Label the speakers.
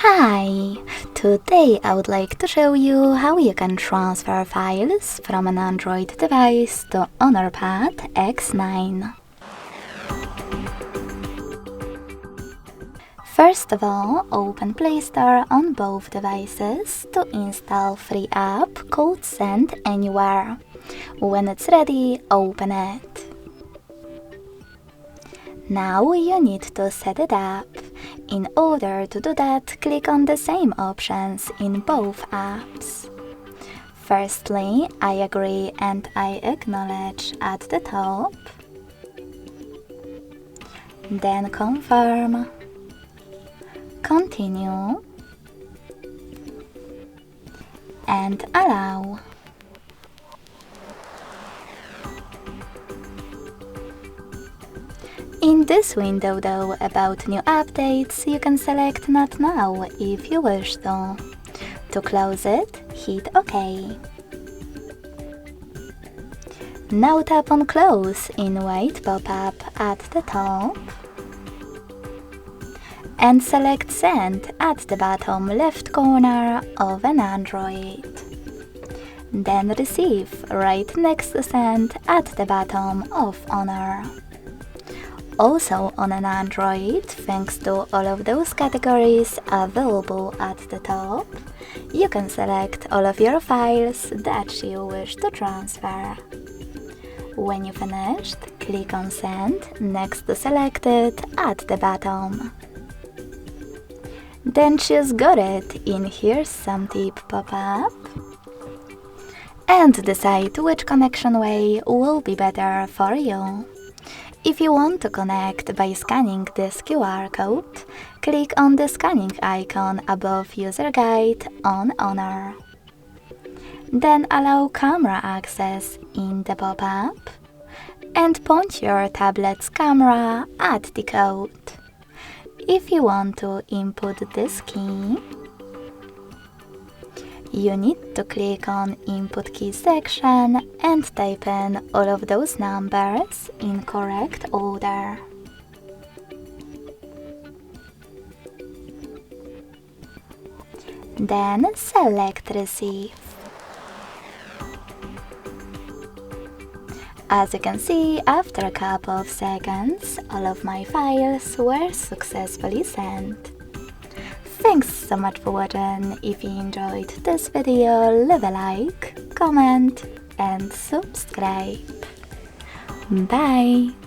Speaker 1: Hi! Today I would like to show you how you can transfer files from an Android device to Honor Pad X9. First of all, open Play Store on both devices to install free app called Send Anywhere. When it's ready, open it. Now you need to set it up. In order to do that, click on the same options in both apps. Firstly, I agree and I acknowledge at the top. Then confirm. Continue. And allow. In this window though, about new updates, you can select Not Now if you wish to. To close it, hit OK. Now tap on Close in white pop-up at the top and select Send at the bottom left corner of an Android. Then Receive right next to Send at the bottom of Honor. Also on an Android, thanks to all of those categories available at the top, you can select all of your files that you wish to transfer. When you finished, click on Send next to Selected at the bottom. Then choose Got It in Here's Some Tip pop-up and decide which connection way will be better for you. If you want to connect by scanning this QR code, click on the scanning icon above User Guide on Honor. Then allow camera access in the pop-up and point your tablet's camera at the code. If you want to input this key, you need to click on Input Key section and type in all of those numbers in correct order. Then select Receive. As you can see, after a couple of seconds, all of my files were successfully sent. Thanks so much for watching. If you enjoyed this video, leave a like, comment and subscribe. Bye!